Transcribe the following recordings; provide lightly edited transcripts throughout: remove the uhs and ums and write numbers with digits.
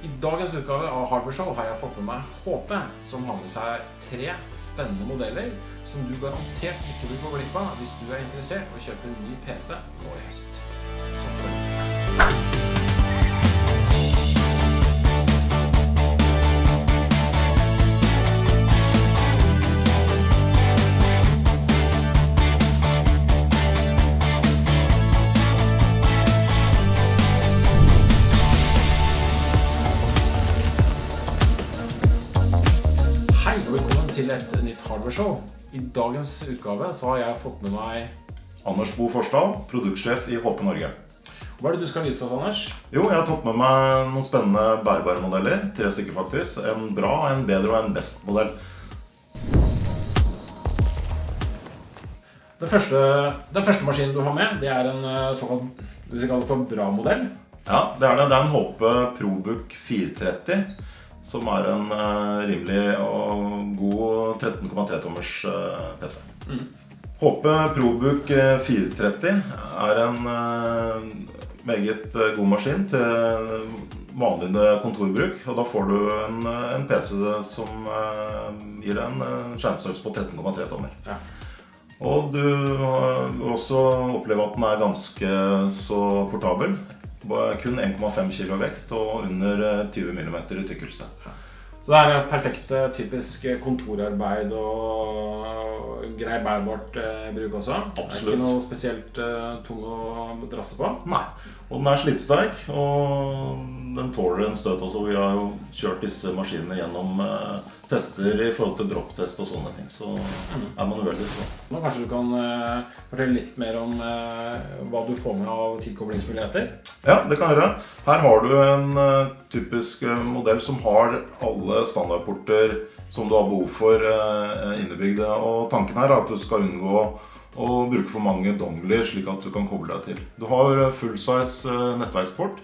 I dagens utgave av Hardware Show har jeg fått med meg HP, som har med seg 3 spennende modeller som du garantert ikke vil få glipp av hvis du er interessert i å kjøpe en ny PC nå i høst. Hei og velkommen til et nytt Hardware Show. I dagens utgave så har jeg fått med meg Anders Bo Forsdal, produktsjef i HP Norge. Hva er det du skal vise oss, Anders? Jo, jeg har tatt med meg noen spennende bærbare modeller, 3 stykker faktisk. En bra, en bedre og en best modell. Den første maskinen du har med, det er en såkalt, det vi kaller for bra modell. Ja, det er det. Det er en HP ProBook 430, som er en rimelig og god 13,3 tommers PC. HP ProBook 430 er en meget god maskin til vanlig kontorbruk, og da får du en PC som gir en skjermstørrelse på 13,3 tommer. Ja. Og du vil også oppleve at den er ganske så portabel. Kun 1,5 kilo vekt og under 20 mm i tykkelse. Så det er perfekt typisk kontorarbeid og grei bærbart bruk også. Absolutt. Det er ikke noe spesielt tung å drasse på. Nei, og den er slitesterk, og den tåler en støt også. Vi har jo kjørt disse maskinene gjennom tester i forhold til dropptest og sånne ting, så er man uveldig så. Nå kanskje du kan fortelle litt mer om hva du får med av tilkoblingsmuligheter? Ja, det kan jeg gjøre. Her har du en typisk modell som har alle standardporter som du har behov for innebygde, og tanken her er at du skal unngå å bruke for mange dongler slik at du kan koble deg til. Du har full-size nettverksport,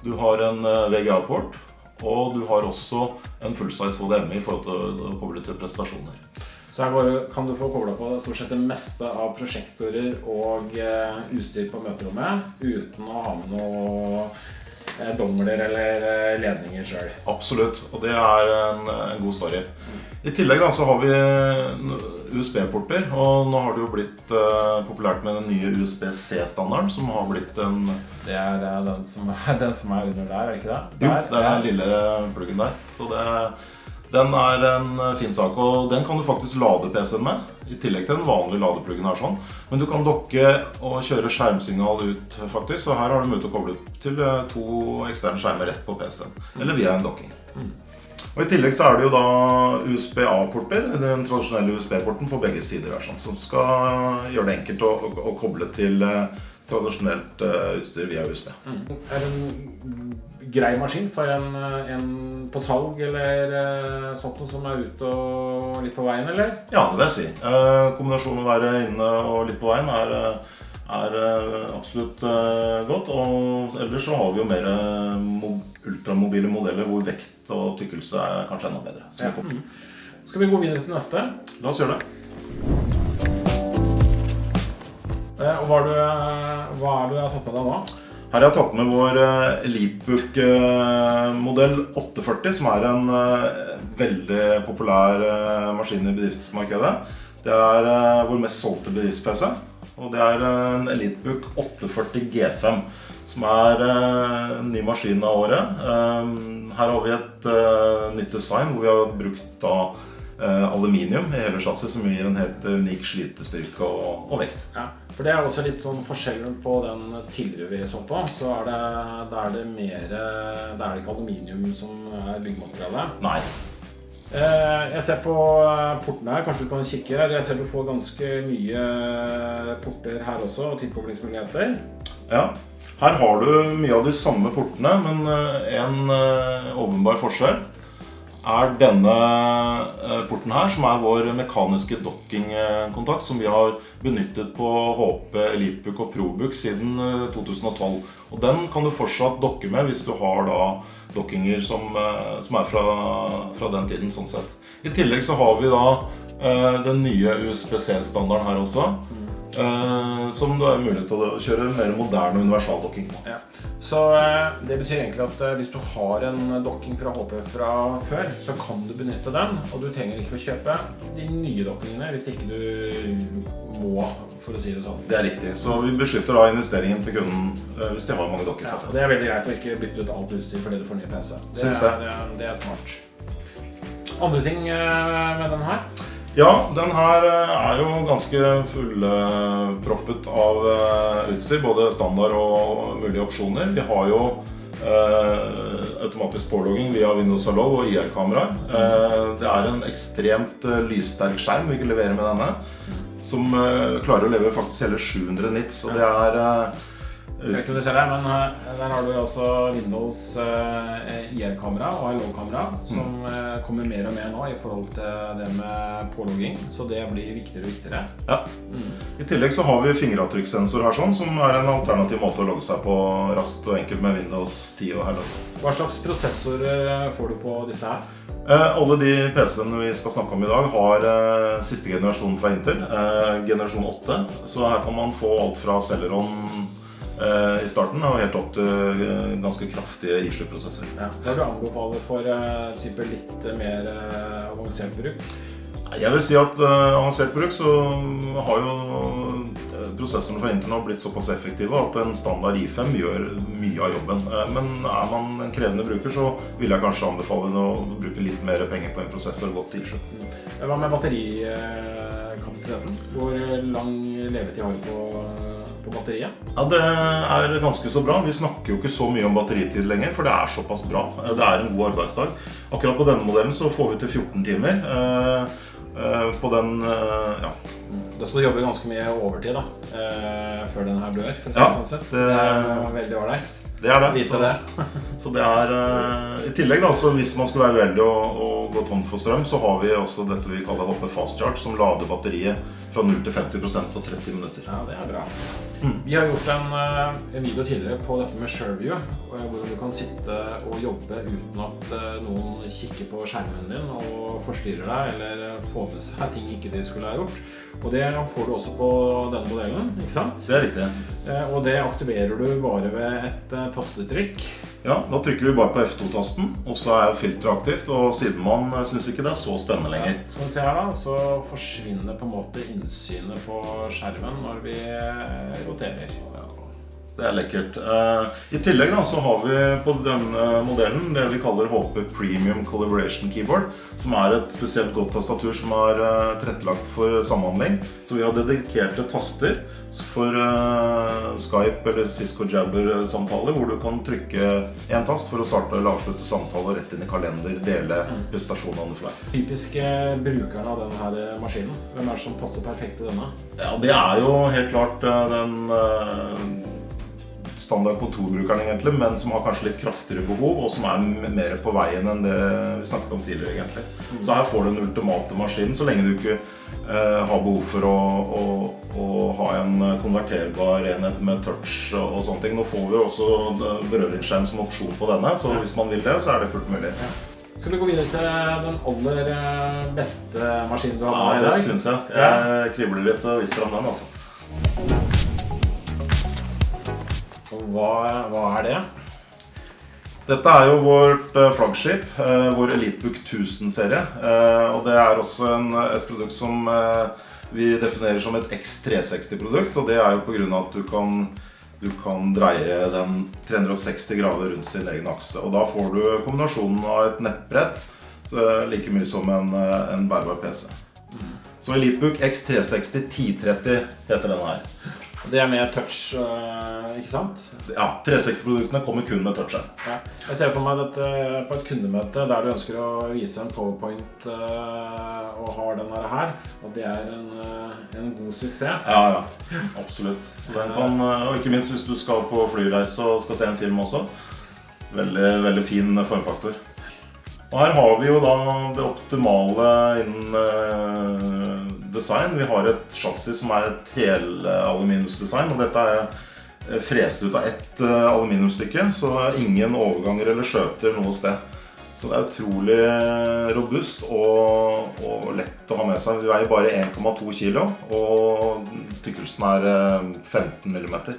du har en VGA-port, og du har også en full-size HDMI i forhold til å koble til prestasjoner. Så her kan du få koblet på stort sett det meste av prosjektorer og utstyr på møterommet, uten å ha med noe dongler eller ledninger selv. Absolutt, og det er en god story. I tillegg da, så har vi USB-porter, og nå har det jo blitt populært med den nye USB-C-standarden, som har blitt en... Det er den som er under der, er det ikke det? Jo, det er den lille pluggen der. Så den er en fin sak, og den kan du faktisk lade PC-en med, i tillegg til den vanlige ladepluggen her sånn. Men du kan dokke og kjøre skjermsignal ut faktisk, så her har du mulighet til å koble til 2 eksterne skjermer rett på PC-en, eller via en dokking. Og i tillegg så er det jo da USB-A-porter, den tradisjonelle USB-porten på begge sider her sånn, som skal gjøre det enkelt å koble til tradisjonelt utstyr via USB. Er det en grei maskin for en på salg eller sånt noe som er ute og litt på veien, eller? Ja, det vil jeg si. Kombinasjonen å være inne og litt på veien er absolutt godt, og ellers så har vi jo mer ultramobile modeller hvor vekt og tykkelse er kanskje enda bedre. Ja. Skal vi gå videre til neste? La oss gjøre det. Og hva er det du har tatt med deg nå? Her har jeg tatt med vår EliteBook modell 840, som er en veldig populær maskin i bedriftsmarkedet. Det er vår mest solgte bedrifts-PC, og det er en EliteBook 840 G5, som er en ny maskin av året. Her har vi et nytt design hvor vi har brukt aluminium i hele chassis, som gir en helt unik slitestyrke og vekt. Ja, for det er også litt sånn forskjellen på den tidligere vi så på, så er det ikke aluminium som er byggematerialet. Nei. Jeg ser på portene her, kanskje du kan kikke her. Jeg ser du får ganske mye porter her også, og tilkoblingsmuligheter. Ja, her har du mye av de samme portene, men en åpenbar forskjell er denne porten her, som er vår mekaniske dockingkontakt, som vi har benyttet på HP, EliteBook og ProBook siden 2012. Og den kan du fortsatt dokke med hvis du har da dockinger som er fra den tiden sånn sett. I tillegg så har vi da den nye USB-C-standarden her også. som det mulig til å kjøre mer moderne universaldokking på. Ja. Så det betyr egentlig at hvis du har en dokking fra HP fra før, så kan du benytte den, og du trenger ikke å kjøpe de nye dokkingene hvis ikke du må, for å si det sånn. Det riktig, så vi beskytter da investeringen til kunden hvis de har mange dokker fra før. Det veldig greit å ikke bytte ut alt utstyr fordi du får ny PC. Det smart. Andre ting med den her? Ja, den her jo ganske fullproppet av utstyr, både standard og mulige opsjoner. Vi har jo automatisk pålogging via Windows Hello og IR-kameraer. Det en ekstremt lyssterk skjerm vi kan levere med denne, som klarer å levere faktisk hele 700 nits, og det jeg vet ikke om du ser det, men der har du også Windows IR-kamera og Hello-kamera som kommer mer og mer nå i forhold til det med pålogging, så det blir viktigere og viktigere. Ja. I tillegg så har vi fingeravtrykkssensor her sånn, som en alternativ måte å logge seg på raskt og enkelt med Windows 10 og Hello. Hva slags prosessorer får du på disse her? Alle de PC-ene vi skal snakke om i dag har siste generasjon fra Intel, generasjon 8, så her kan man få alt fra Celeron i starten og helt opp til ganske kraftige i7-prosesser. Ja. Hva du anbefaler for type litt mer avansert bruk? Jeg vil si at avansert bruk så har jo prosessorene fra Intel nå blitt såpass effektive at en standard i5 gjør mye av jobben. Men man en krevende bruker, så vil jeg kanskje anbefale å bruke litt mer penger på en prosessor og gå til i7. Hva med batterikapasiteten? Hvor lang levetid har du på batteriet? Ja, det ganske så bra. Vi snakker jo ikke så mye om batteritid lenger, for det såpass bra. Det en god arbeidsdag. Akkurat på denne modellen så får vi til 14 timer. På den, ja. Da skal du jobbe ganske mye overtid da, før den her dør, for å si ja, sånn sett. Det veldig ålreit. Det det. Så det i tillegg da, så hvis man skulle være uheldig og gå tom for strøm, så har vi også dette vi kaller HP Fast Charge, som lader batteriet fra 0 til 50% på 30 minutter. Ja, det bra. Vi har gjort en video tidligere på dette med ShareView, hvor du kan sitte og jobbe uten at noen kikker på skjermen din og forstyrrer deg, eller får med seg ting ikke de skulle ha gjort. Og det får du også på denne modellen, ikke sant? Det riktig. Og det aktiverer du bare ved et tastetrykk. Ja, da trykker vi bare på F2-tasten, og så filteret aktivt, og siden man synes ikke det så spennende lenger. Ja, som vi ser her da, så forsvinner på en måte innsynet på skjermen når vi roterer. Det lekkert. I tillegg da, så har vi på denne modellen det vi kaller HP Premium Collaboration Keyboard, som et spesielt godt tastatur som tilrettelagt for samhandling. Så vi har dedikerte taster for Skype eller Cisco Jabber-samtaler, hvor du kan trykke en tast for å starte eller avslutte samtaler rett inn i kalender, dele prestasjonene for deg. Typiske brukerne av denne maskinen, hvem det som passer perfekt til denne? Ja, det jo helt klart den standard kontorbrukeren egentlig, men som har kanskje litt kraftigere behov, og som mer på veien enn det vi snakket om tidligere egentlig. Så her får du den ultimate maskinen, så lenge du ikke har behov for å ha en konverterbar enhet med touch og sånne ting. Nå får vi også berøringsskjerm som opsjon på denne, så hvis man vil det, så det fullt mulig. Skal vi gå videre til den aller beste maskinen du har med i dag? Ja, det synes jeg. Jeg kribler litt og viser om den, altså. Hva det? Dette jo vårt flaggskip, vår EliteBook 1000-serie, og det også et produkt som vi definerer som et X360-produkt, og det jo på grunn av at du kan dreie den 360 grader rundt sin egen akse, og da får du kombinasjonen av et nettbrett, like mye som en bærbar PC. Så EliteBook X360 1030 heter denne her. Det med touch, ikke sant? Ja, 360-produktene kommer kun med touch. Ja. Jeg ser for meg dette på et kundemøte der du ønsker å vise en PowerPoint og har denne her, og det en god suksess. Ja, absolutt. Så den kan, og ikke minst hvis du skal på flyreise og skal se en film også. Veldig, veldig fin formfaktor. Og her har vi jo da det optimale innen design. Vi har et chassis som et helaluminiumsdesign, og dette frest ut av ett aluminiumsstykke, så ingen overganger eller skjøter noe sted. Så det utrolig robust og lett å ha med seg. Vi veier bare 1,2 kilo, og tykkelsen 15 millimeter.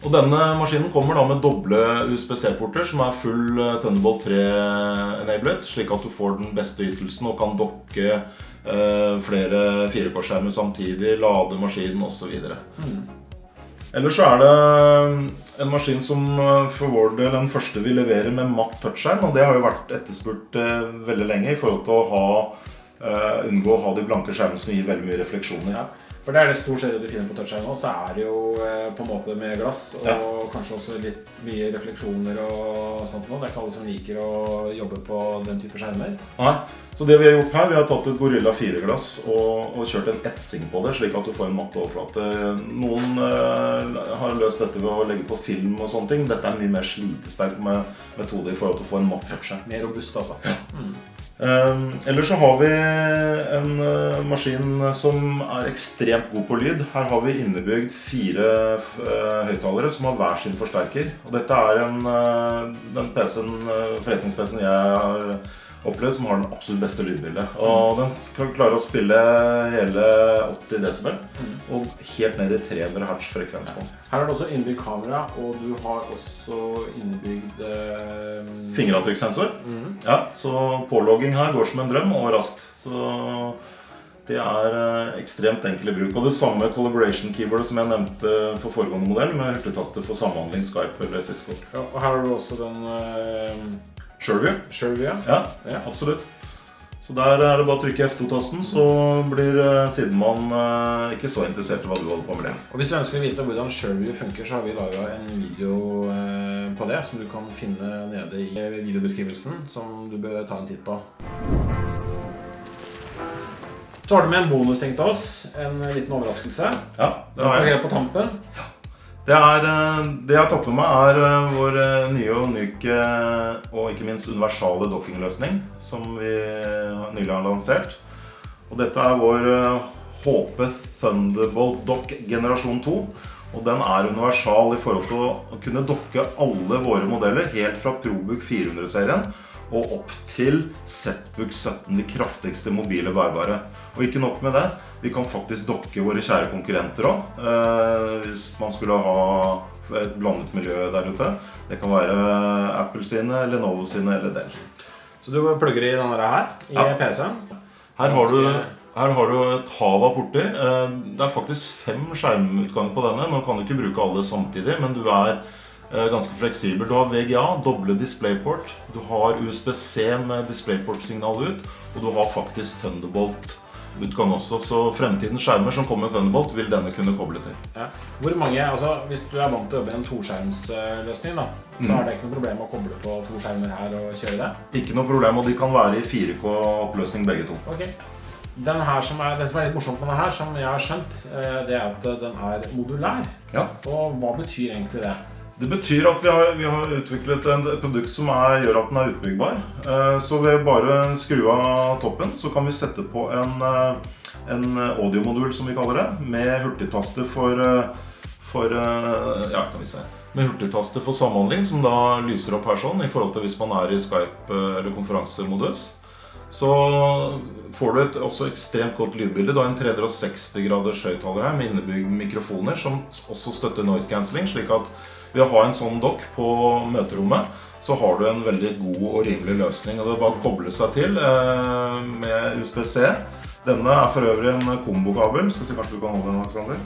Og denne maskinen kommer da med doble USB-C-porter som full Thunderbolt 3-enabled, slik at du får den beste ytelsen og kan dokke flere 4K-skjermer samtidig, lade maskinen og så videre. Ellers så det en maskin som for vår del den første vi leverer med matt touchskjerm, og det har jo vært etterspurt veldig lenge i forhold til å unngå å ha de blanke skjermene som gir veldig mye refleksjoner. Ja. For det det stort sett du finner på touchskjerm nå, så det jo på en måte med glass, og kanskje også litt mye refleksjoner og sånt nå. Det ikke alle som liker å jobbe på den type skjermer. Nei, så det vi har gjort her, vi har tatt et Gorilla 4-glass og kjørt en etsing på det, slik at du får en matt overflate. Noen har løst dette ved å legge på film og sånne ting. Dette en mye mer slitesterk metode i forhold til å få en matt touchskjerm. Mer robust altså. Ja. Ellers så har vi en maskin som ekstremt god på lyd. Her har vi innebygd 4 høyttalere som har hver sin forsterker. Og dette den forretnings-PC-en jeg har opplevd som har den absolutt beste lydbildet. Og den skal klare å spille hele 80 decibel og helt ned i 300 Hz frekvens på. Her det også innebygd kamera, og du har også innebygd fingeravtrykkssensor. Ja, så pålogging her går som en drøm og raskt. Så det ekstremt enkel i bruk. Og det samme collaboration-keyboardet som jeg nevnte for foregående modell, med hurtigtaster for samhandling, Skype eller Cisco. Ja, og her har du også den SureView. Ja, absolutt. Så der det bare å trykke F2-tasten, så blir sidemann ikke så interessert i hva du holder på med det. Og hvis du ønsker å vite hvordan SureView funker, så har vi laget en video på det, som du kan finne nede i videobeskrivelsen, som du bør ta en titt på. Så har du med en bonusting til oss, en liten overraskelse. Ja, det har jeg. Helt på tampen. Det jeg har tatt med meg vår nye og unike og ikke minst universale dockingløsning som vi nylig har lansert. Og dette vår HP Thunderbolt Dock generasjon 2. Og den universal i forhold til å kunne dokke alle våre modeller helt fra ProBook 400-serien og opp til ZBook 17, de kraftigste mobile bærbare. Og ikke nok med det, vi kan faktisk dokke våre kjære konkurrenter også, hvis man skulle ha et blandet miljø der ute. Det kan være Apple sine, Lenovo sine eller Dell. Så du plugger i denne her, i PC-en? Her har du et hav av porter. Det faktisk 5 skjermutganger på denne. Nå kan du ikke bruke alle samtidig, men du ganske fleksibel. Du har VGA, doble DisplayPort. Du har USB-C med DisplayPort-signal ut, og du har faktisk Thunderbolt-utgang også. Så fremtidens skjermer som kommer med Thunderbolt vil denne kunne koble til. Ja. Hvor mange, altså hvis du vant til å jobbe i en 2-skjermsløsning da, så det ikke noe problem å koble på 2 skjermer her og kjøre det? Ikke noe problem, og de kan være i 4K-oppløsning begge to. Ok. Det som litt morsomt med denne her, som jeg har skjønt, det at den modulær. Ja. Og hva betyr egentlig det? Det betyr at vi har utviklet et produkt som gjør at den utbyggbar. Så ved bare skru av toppen, så kan vi sette på en audiomodul, som vi kaller det, med hurtigtaster med hurtigtaster for samhandling, som da lyser opp her sånn, i forhold til hvis man i Skype eller konferansemodus. Så får du også ekstremt godt lydbilde. Du har en 360 graders høyttaler her med innebygd mikrofoner, som også støtter noise cancelling, slik at ved å ha en sånn dock på møterommet, så har du en veldig god og rimelig løsning. Og det bare å koble seg til med USB-C. Denne for øvrig en kombokabel. Skal vi se, kanskje du kan holde den, Alexander?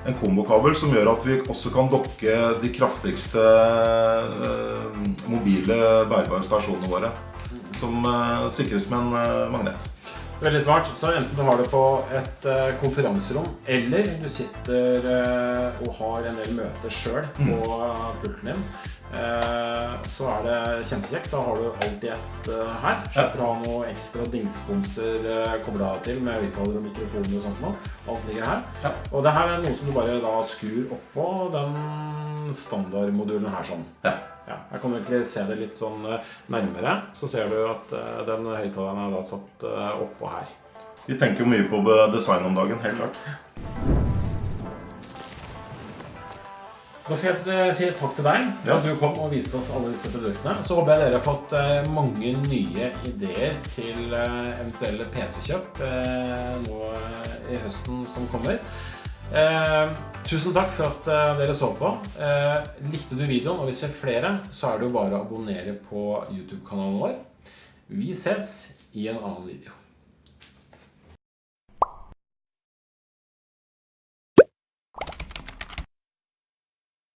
En kombokabel som gjør at vi også kan dokke de kraftigste mobile bærbare stasjonene våre, som sikres med en magnet. Veldig smart. Så enten du har det på et konferanserom, eller du sitter og har en del møter selv på pulten din, så det kjempekjekt. Da har du alt i ett her. Slipper å ha noe ekstra dingsbomser koblet til med høyttaler og mikrofoner og sånt nå. Alt ligger her. Ja. Og det her noe som du bare da skrur opp på den standardmodulen her sånn. Ja. Ja, jeg kan egentlig se det litt sånn nærmere, så ser du at den høyttaleren da satt oppå her. Vi tenker jo mye på design om dagen, helt klart. Da skal jeg si takk til deg for at du kom og viste oss alle disse produktene. Så håper jeg dere har fått mange nye ideer til eventuelle PC-kjøp nå i høsten som kommer. Tusen takk for at dere så på. Likte du videoen og vil se flere, så er det jo bare å abonnere på YouTube-kanalen vår. Vi ses i en annen video.